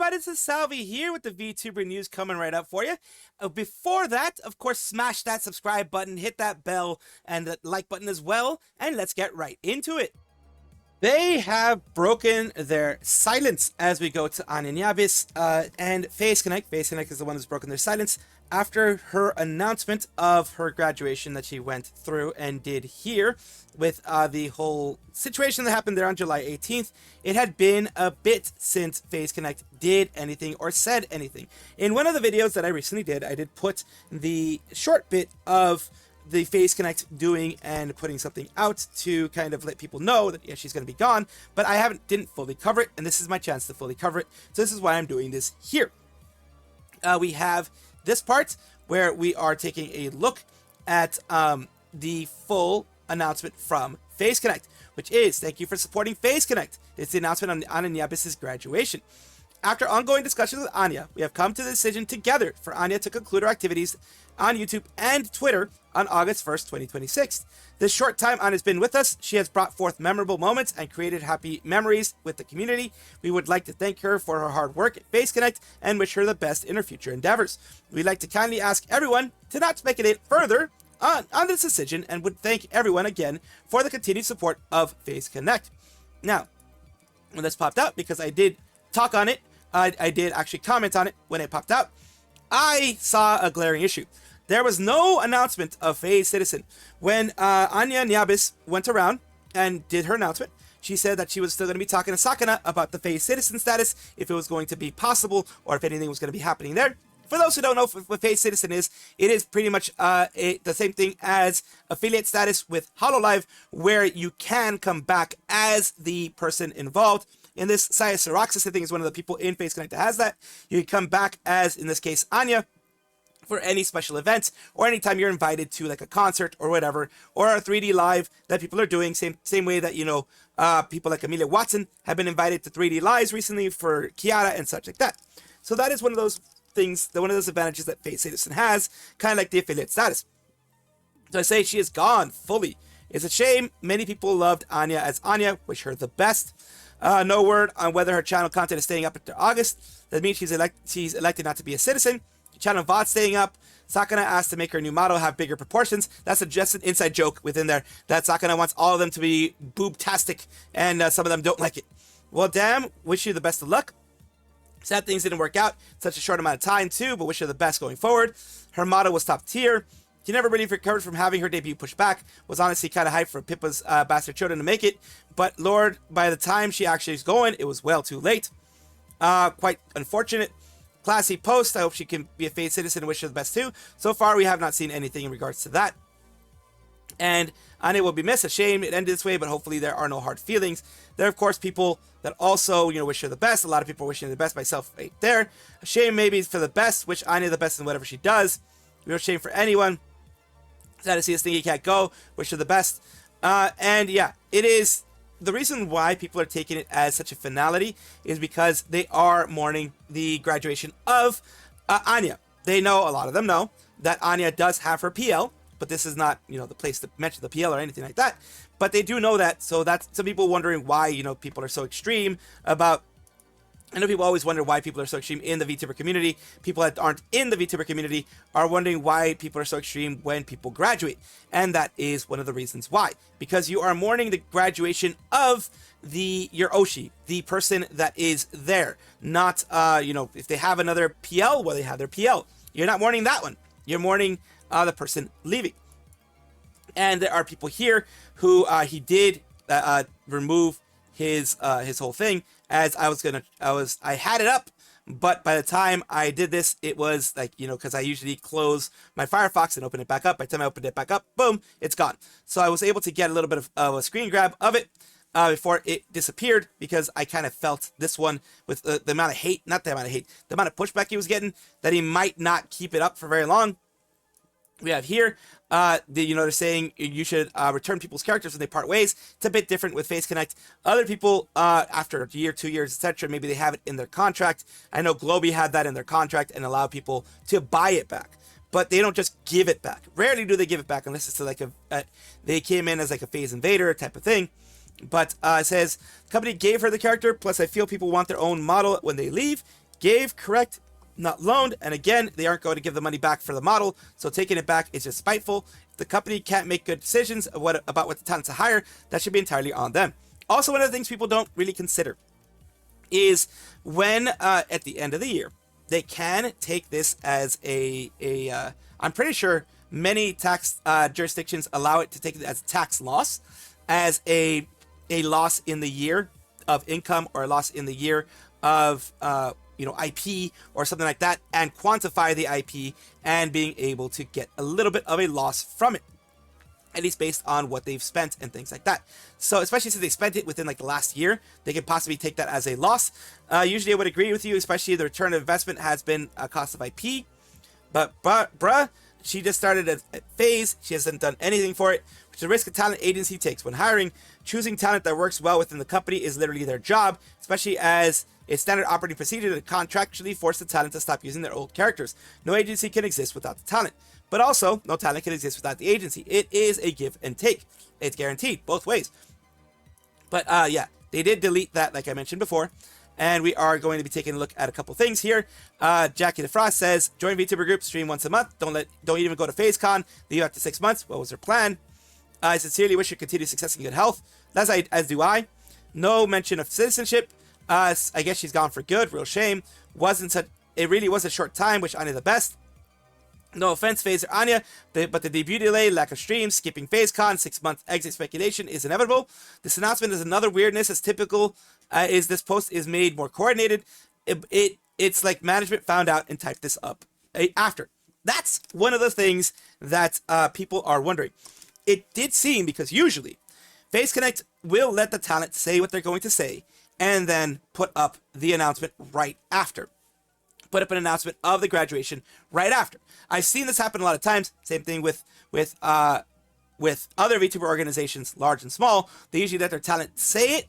everyone, this is Salvi here with the VTuber news coming right up for you. Before that, of course, smash that subscribe button, hit that bell, and the like button as well, and let's get right into it. They have broken their silence as we go to Anya NYABYSS, and Face Connect is the one who's broken their silence after her announcement of her graduation that she went through and did here with the whole situation that happened there on July 18th. It had been a bit since Face Connect did anything or said anything. In one of the videos that I recently did, I did put the short bit of the Face Connect doing and putting something out to kind of let people know that, yeah, she's going to be gone, but I didn't fully cover it, and this is my chance to fully cover it, so this is why I'm doing this here. We have this part where we are taking a look at the full announcement from Face Connect, which is, thank you for supporting Face Connect. It's the announcement on Anya NYABYSS's graduation. After ongoing discussions with Anya, we have come to the decision together for Anya to conclude her activities on YouTube and Twitter on August 1st, 2026. This short time Anya's been with us, she has brought forth memorable moments and created happy memories with the community. We would like to thank her for her hard work at Face Connect and wish her the best in her future endeavors. We'd like to kindly ask everyone to not speculate further on this decision and would thank everyone again for the continued support of Face Connect. Now, when this popped up, because I did talk on it, I did actually comment on it when it popped out, I saw a glaring issue. There was no announcement of Face Citizen. When Anya NYABYSS went around and did her announcement, she said that she was still going to be talking to Sakana about the Face Citizen status, if it was going to be possible, or if anything was going to be happening there. For those who don't know what Face Citizen is, it is pretty much the same thing as affiliate status with Hololive, where you can come back as the person involved. In this, Sayu, I think, is one of the people in Face Connect that has that. You can come back as, in this case, Anya, for any special events, or anytime you're invited to like a concert or whatever, or a 3D live that people are doing, same way that, you know, people like Amelia Watson have been invited to 3D lives recently for Kiara and such like that. So that is one of those things, one of those advantages that Face Citizen has, kind of like the affiliate status. So I say she is gone fully. It's a shame. Many people loved Anya as Anya. Wish her the best. No word on whether her channel content is staying up until August. That means she's elected not to be a citizen. Channel VOD staying up. Sakana asked to make her new model have bigger proportions. That's just an inside joke within there, that Sakana wants all of them to be boobtastic, and some of them don't like it. Well, damn, wish you the best of luck. Sad things didn't work out such a short amount of time too, but wish her the best going forward. Her model was top tier. She never really recovered from having her debut pushed back. Was honestly kind of hyped for Pippa's bastard children to make it, but Lord, by the time she actually is going, it was well too late. Quite unfortunate. Classy post. I hope she can be a Face Citizen and wish her the best too. So far, we have not seen anything in regards to that. And Anya will be missed. A shame it ended this way, but hopefully there are no hard feelings. There are, of course, people that also, you know, wish her the best. A lot of people wishing her the best, myself right there. A shame maybe for the best. Wish Anya the best in whatever she does. No shame for anyone. Sad to see this thingy can't go. Wish her the best. And yeah, it is. The reason why people are taking it as such a finality is because they are mourning the graduation of Anya. They know, a lot of them know, that Anya does have her PL, but this is not, you know, the place to mention the PL or anything like that. But they do know that, so that's some people wondering why, you know, people are so extreme about. I know people always wonder why people are so extreme in the VTuber community. People that aren't in the VTuber community are wondering why people are so extreme when people graduate. And that is one of the reasons why. Because you are mourning the graduation of your Oshi, the person that is there. Not, you know, if they have another PL, well, they have their PL. You're not mourning that one. You're mourning the person leaving. And there are people here who he did remove his whole thing, as I had it up, but by the time I did this, it was like, you know, because I usually close my Firefox and open it back up. By the time I opened it back up, boom, it's gone. So I was able to get a little bit of a screen grab of it before it disappeared, because I kind of felt this one with the amount of hate, not the amount of hate, the amount of pushback he was getting, that he might not keep it up for very long. We have here, you know, they're saying you should return people's characters when they part ways. It's a bit different with Face Connect. Other people, after a year, 2 years, etc., maybe they have it in their contract. I know Globy had that in their contract and allow people to buy it back. But they don't just give it back. Rarely do they give it back unless it's like they came in as like a phase invader type of thing. But it says, the company gave her the character, plus I feel people want their own model when they leave. gave, correct, not loaned. And again, they aren't going to give the money back for the model, so taking it back is just spiteful. If the company can't make good decisions about what the talent to hire, that should be entirely on them. Also, one of the things people don't really consider is when at the end of the year, they can take this as I'm pretty sure many tax jurisdictions allow it to take it as a tax loss, as a loss in the year of income, or a loss in the year of IP or something like that, and quantify the IP and being able to get a little bit of a loss from it, at least based on what they've spent and things like that. So especially since they spent it within like the last year, they could possibly take that as a loss. Usually I would agree with you, especially the return of investment has been a cost of IP, but bruh, she just started a phase. She hasn't done anything for it, which is the risk a talent agency takes when hiring. Choosing talent that works well within the company is literally their job, especially as it's standard operating procedure to contractually force the talent to stop using their old characters. No agency can exist without the talent, but also no talent can exist without the agency. It is a give and take. It's guaranteed both ways. But yeah, they did delete that, like I mentioned before, and we are going to be taking a look at a couple things here. Jackie the Frost says, join VTuber group, stream once a month. Don't even go to FaceCon. Leave after 6 months. What was their plan? I sincerely wish you continued success and good health. As do I. No mention of citizenship. I guess she's gone for good. Real shame. It really was a short time. Wish Anya the best. No offense, FaZe or Anya, but the debut delay, lack of streams, skipping FaceCon, 6 month exit speculation is inevitable. This announcement is another weirdness. As typical, is this post is made more coordinated. It's like management found out and typed this up after. That's one of the things that people are wondering. It did seem, because usually FaZe Connect will let the talent say what they're going to say and then put up the announcement right after. Put up an announcement of the graduation right after. I've seen this happen a lot of times. Same thing with other VTuber organizations, large and small. They usually let their talent say it,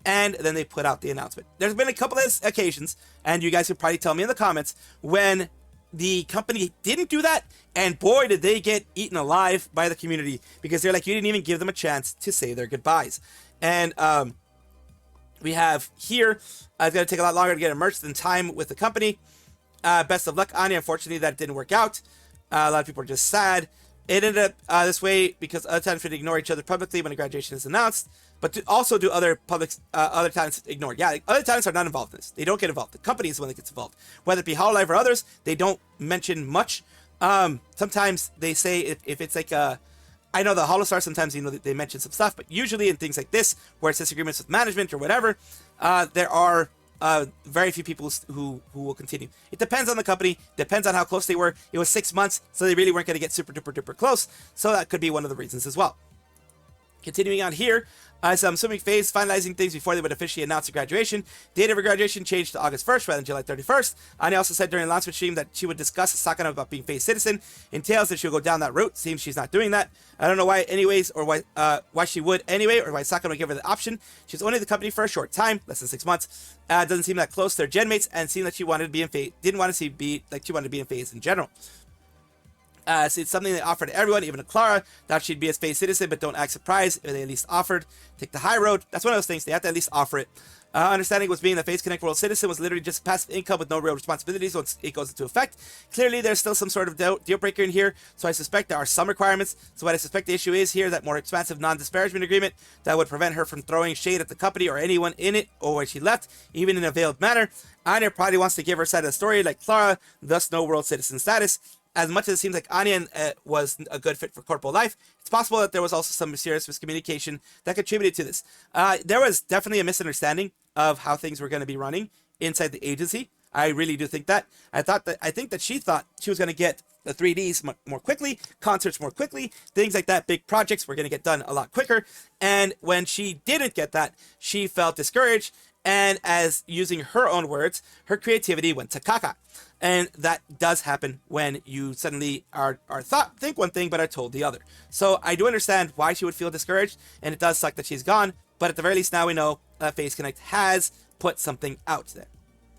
and then they put out the announcement. There's been a couple of occasions, and you guys could probably tell me in the comments, when the company didn't do that, and boy, did they get eaten alive by the community, because they're like, you didn't even give them a chance to say their goodbyes. And we have here, it's going to take a lot longer to get immersed in time with the company. Best of luck, Anya. Unfortunately, that didn't work out. A lot of people are just sad. It ended up this way because other talents would ignore each other publicly when a graduation is announced, but to also do other talents ignore. Yeah, other talents are not involved in this. They don't get involved. The company is the one that gets involved. Whether it be Hololive or others, they don't mention much. Sometimes they say if it's like I know the Holostars, sometimes they mention some stuff, but usually in things like this, where it's disagreements with management or whatever, there are very few people who will continue. It depends on the company, depends on how close they were. It was 6 months, so they really weren't going to get super duper close, so that could be one of the reasons as well. Continuing on here, so I'm assuming FaZe finalizing things before they would officially announce the graduation. Date of her graduation changed to August 1st rather than July 31st. Anya also said during the announcement stream that she would discuss Sakana about being FaZe citizen. Entails that she'll go down that route. Seems she's not doing that. I don't know why anyways, or why she would anyway, or why Sakana would give her the option. She's only in the company for a short time, less than 6 months. Doesn't seem that close to their gen mates, and seemed like she wanted to be in FaZe, didn't want to see be like she wanted to be in FaZe in general. So it's something they offered to everyone, even to Clara. Thought she'd be a FaZe citizen, but don't act surprised if they at least offered. Take the high road. That's one of those things. They have to at least offer it. Understanding was being the FaZe Connect World Citizen was literally just passive income with no real responsibilities once it goes into effect. Clearly, there's still some sort of deal breaker in here, so I suspect there are some requirements. So what I suspect the issue is here, that more expansive non-disparagement agreement that would prevent her from throwing shade at the company or anyone in it or when she left, even in a veiled manner. Anya probably wants to give her side of the story like Clara, thus no world citizen status. As much as it seems like Anya was a good fit for corporal life, it's possible that there was also some serious miscommunication that contributed to this. There was definitely a misunderstanding of how things were going to be running inside the agency. I really do think that. I think that she thought she was going to get the 3Ds more quickly, concerts more quickly, things like that. Big projects were going to get done a lot quicker. And when she didn't get that, she felt discouraged. And as using her own words, her creativity went to caca. And that does happen when you suddenly think one thing but are told the other. So I do understand why she would feel discouraged, and it does suck that she's gone. But at the very least, now we know that FaZe Connect has put something out there.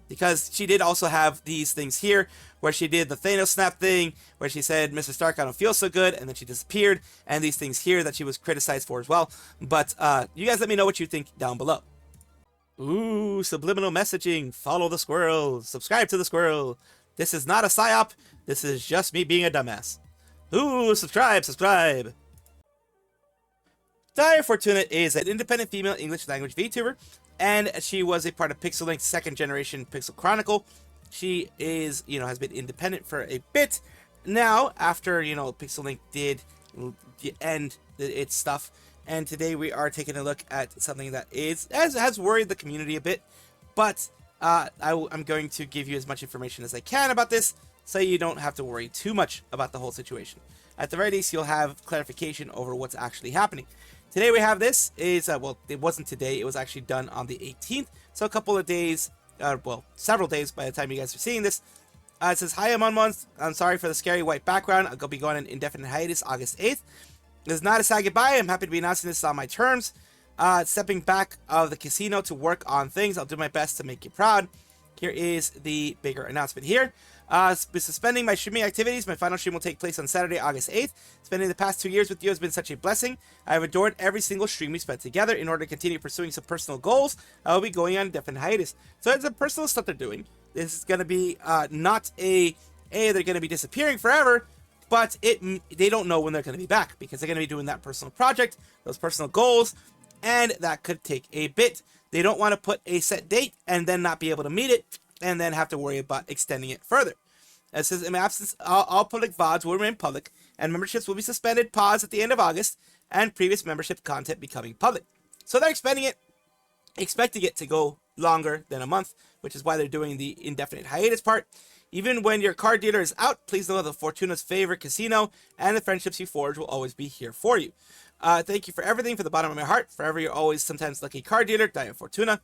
Because she did also have these things here, where she did the Thanos snap thing, where she said, Mr. Stark, I don't feel so good, and then she disappeared, and these things here that she was criticized for as well. But you guys let me know what you think down below. Ooh, subliminal messaging. Follow the squirrel. Subscribe to the squirrel. This is not a psyop. This is just me being a dumbass. Ooh, subscribe, subscribe. Daiya Fortuna is an independent female English language VTuber, and she was a part of Pixel Link's second generation Pixel Chronicle. She is, has been independent for a bit now after, Pixel Link did end its stuff. And today we are taking a look at something that has worried the community a bit, but I'm going to give you as much information as I can about this, so you don't have to worry too much about the whole situation. At the very least, you'll have clarification over what's actually happening. Today we have this is, well, it wasn't today, it was actually done on the 18th, so a couple of days, several days by the time you guys are seeing this. It says, "Hi, I'm sorry for the scary white background. I'll be going on indefinite hiatus August 8th. This is not a sad goodbye. I'm happy to be announcing this on my terms. Stepping back of the casino to work on things. I'll do my best to make you proud." Here is the bigger announcement here. Suspending my streaming activities. My final stream will take place on Saturday, August 8th. Spending the past 2 years with you has been such a blessing. I have adored every single stream we spent together. In order to continue pursuing some personal goals, I will be going on indefinite hiatus. So it's the personal stuff they're doing. This is going to be not they're going to be disappearing forever, but they don't know when they're going to be back, because they're going to be doing that personal project, those personal goals, and that could take a bit. They don't want to put a set date and then not be able to meet it, and then have to worry about extending it further. It says, in my absence, all public VODs will remain public, and memberships will be suspended, paused at the end of August, and previous membership content becoming public. So they're expanding it, expecting it to go longer than a month, which is why they're doing the indefinite hiatus part. Even when your card dealer is out, please know that Fortuna's favorite casino and the friendships you forge will always be here for you. Thank you for everything, from the bottom of my heart. Forever, you're always sometimes lucky card dealer, Daiya Fortuna.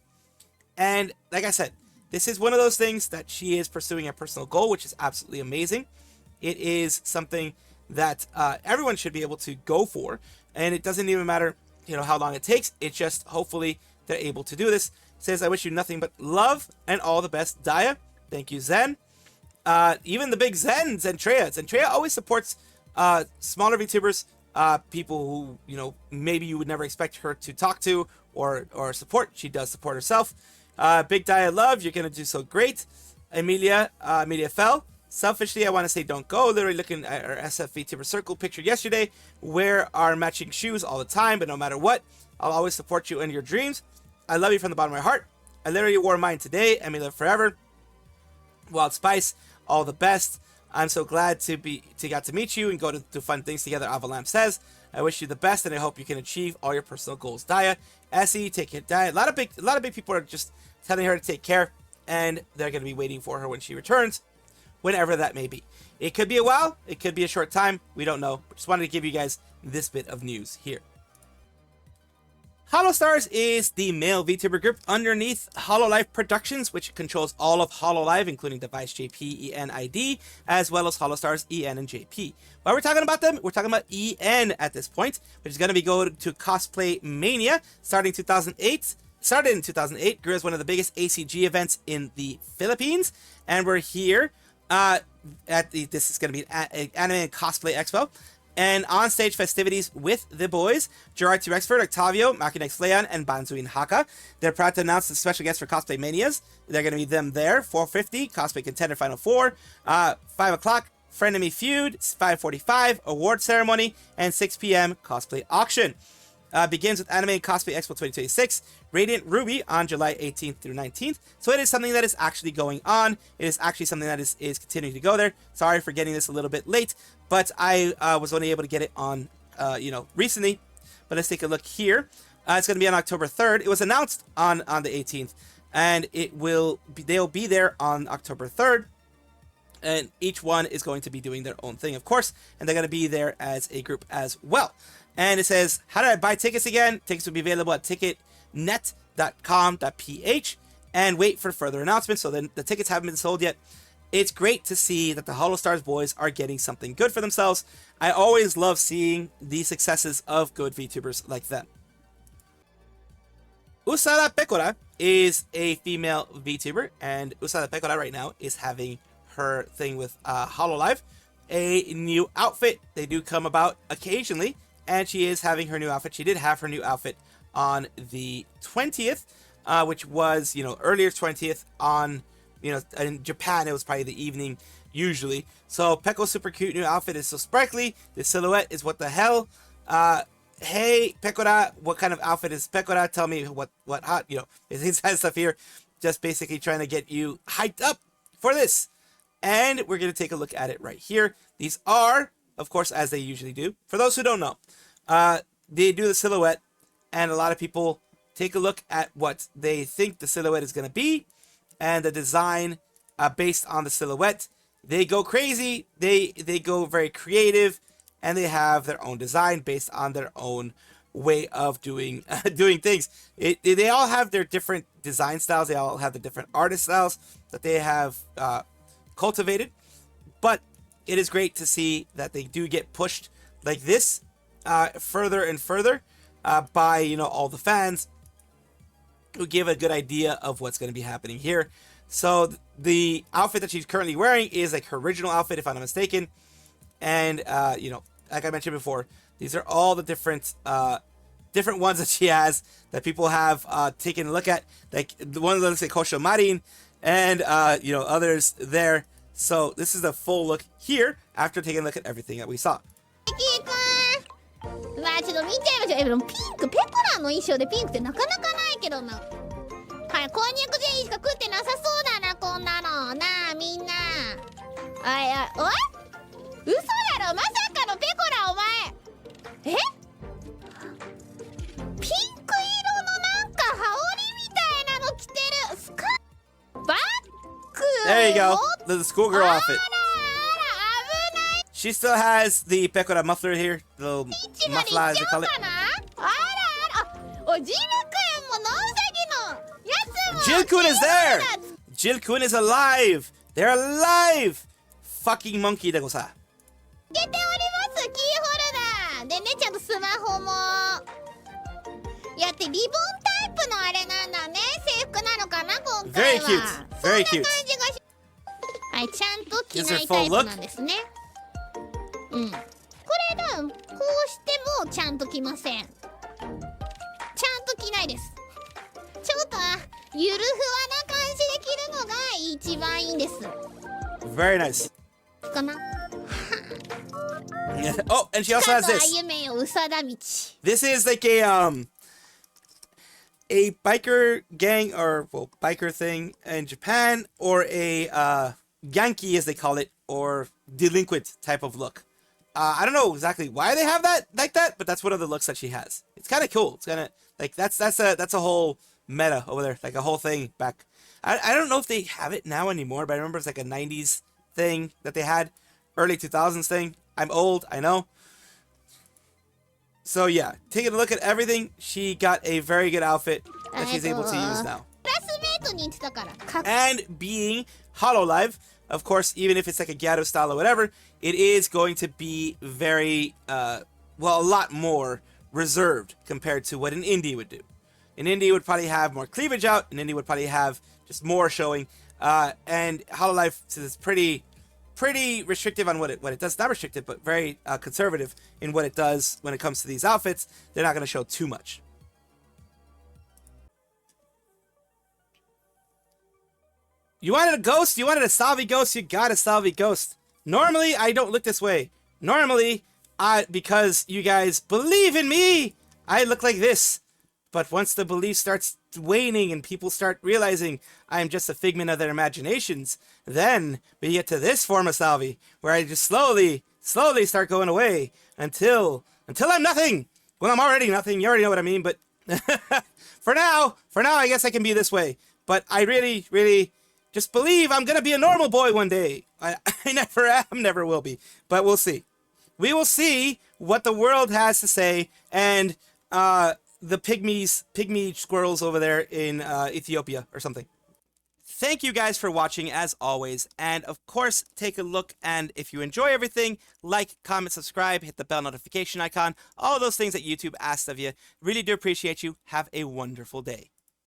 And like I said, this is one of those things that she is pursuing a personal goal, which is absolutely amazing. It is something that everyone should be able to go for, and it doesn't even matter, how long it takes. It's just hopefully they're able to do this. It says, "I wish you nothing but love and all the best, Daiya." Thank you, Zen. Even the big Zen, Zentreya. Zentreya always supports smaller VTubers, people who, maybe you would never expect her to talk to or support. She does support herself. Big Daiya love, you're going to do so great. Amelia fell. Selfishly, I want to say don't go. Literally looking at our SF VTuber circle picture yesterday. Wear our matching shoes all the time, but no matter what, I'll always support you in your dreams. I love you from the bottom of my heart. I literally wore mine today, and we live forever. Wild Spice, all the best. I'm so glad to got to meet you and go to fun things together. Avalam says, "I wish you the best, and I hope you can achieve all your personal goals, Daiya." Essie, take care, Daiya. A lot of big people are just telling her to take care, and they're going to be waiting for her when she returns, whenever that may be. It could be a while, it could be a short time, we don't know. Just wanted to give you guys this bit of news here. Holostars is the male VTuber group underneath Hololive Productions, which controls all of Hololive, including Device JP, EN, ID, as well as Holostars, EN, and JP. Why we're talking about them? We're talking about EN at this point, which is going to be going to Cosplay Mania, started in 2008, grew as one of the biggest ACG events in the Philippines, and we're here this is going to be an anime and cosplay expo, and on-stage festivities with the boys, Gerard T. Rexford, Octavio, Makinex Leon, and Banzuin Haka. They're proud to announce the special guests for Cosplay Manias. They're going to be them there, 4:50, Cosplay Contender Final 4, 5 o'clock, Frenemy Feud, 5:45, Award Ceremony, and 6 p.m. Cosplay Auction. Begins with Anime and Cosplay Expo 2026, Radiant Ruby on July 18th through 19th. So it is something that is actually going on. It is actually something that is continuing to go there. Sorry for getting this a little bit late, but I was only able to get it on, recently. But let's take a look here. It's going to be on October 3rd. It was announced on the 18th, and they'll be there on October 3rd. And each one is going to be doing their own thing, of course, and they're going to be there as a group as well. And it says, how did I buy tickets again? Tickets will be available at ticketnet.com.ph, and wait for further announcements. So then the tickets haven't been sold yet. It's great to see that the Holostars boys are getting something good for themselves. I always love seeing the successes of good VTubers like them. Usada Pekora is a female VTuber, and Usada Pekora right now is having her thing with Hololive, a new outfit. They do come about occasionally, and she is having her new outfit. She did have her new outfit on the 20th. which was, earlier 20th on, in Japan, it was probably the evening usually. So Peko's super cute new outfit is so sparkly. The silhouette is what the hell. Hey, Pekora, what kind of outfit is Pekora? Tell me what hot, his has stuff here. Just basically trying to get you hyped up for this. And we're going to take a look at it right here. These are, of course, as they usually do. For those who don't know, they do the silhouette, and a lot of people take a look at what they think the silhouette is going to be, and the design based on the silhouette. They go crazy. They go very creative, and they have their own design based on their own way of doing things. They all have their different design styles. They all have the different artist styles that they have cultivated, but it is great to see that they do get pushed like this further and further by all the fans who give a good idea of what's going to be happening here. So the outfit that she's currently wearing is like her original outfit, if I'm not mistaken, and like I mentioned before, these are all the different ones that she has that people have taken a look at, like the ones that looks like Kosho Marin, and others there. So this is the full look here after taking a look at everything that we saw. まあちょっと見ちゃいましょう。でもピンク、ペコラの衣装でピンクってなかなかないけどな。はい、こんにゃくゼリーしか食ってなさそうだな、こんなの。なあ、みんな。おい嘘だろ、まさかのペコラ、お前。えピンク色のなんか羽織みたいなの着てる。スカーバッグ There you go, the schoolgirl outfit. She still has the Pekora muffler here, the little muffler as they call it. Jill-kun is there! Jill-kun is alive! They're alive! Fucking monkey でござ。出ております、キーホルダーでね、ちゃんとスマホもやってリボンタイプのあれなんだね、制服なのかな、今回は。 Very cute, very cute. はい、ちゃんと着ないタイプなんですね。これだ、こうしてもちゃんと着ません。ちゃんと着ないです。ちょっとゆるふわな感じで着るのが一番いいんです。 Very nice. かな。Oh, and she also has this. This is like a biker gang, or biker thing in Japan, or a Yankee as they call it, or delinquent type of look. I don't know exactly why they have that like that, but that's one of the looks that she has. It's kind of cool. It's kind of like that's a whole meta over there, like a whole thing back. I don't know if they have it now anymore, but I remember it's like a 90s thing that they had, early 2000s thing. I'm old, I know. So yeah, taking a look at everything, she got a very good outfit that she's able to use now. And being Hololive, of course, even if it's like a Gyaro style or whatever, it is going to be very, a lot more reserved compared to what an indie would do. An indie would probably have more cleavage out, an indie would probably have just more showing, and Hololive is pretty restrictive on what it does. Not restrictive, but very conservative in what it does when it comes to these outfits. They're not going to show too much. You wanted a ghost? You wanted a Salvi ghost? You got a Salvi ghost. Normally, I don't look this way. Normally, because you guys believe in me, I look like this. But once the belief starts waning and people start realizing I'm just a figment of their imaginations, then we get to this form of Salvi, where I just slowly start going away until I'm nothing. Well, I'm already nothing. You already know what I mean. But for now, I guess I can be this way. But I really just believe I'm gonna be a normal boy one day. I never am, never will be. But we'll see. We will see what the world has to say, and the pygmy squirrels over there in Ethiopia or something. Thank you guys for watching as always, and of course take a look, and if you enjoy everything, like, comment, subscribe, hit the bell notification icon, all those things that YouTube asks of you. Really do appreciate you. Have a wonderful day.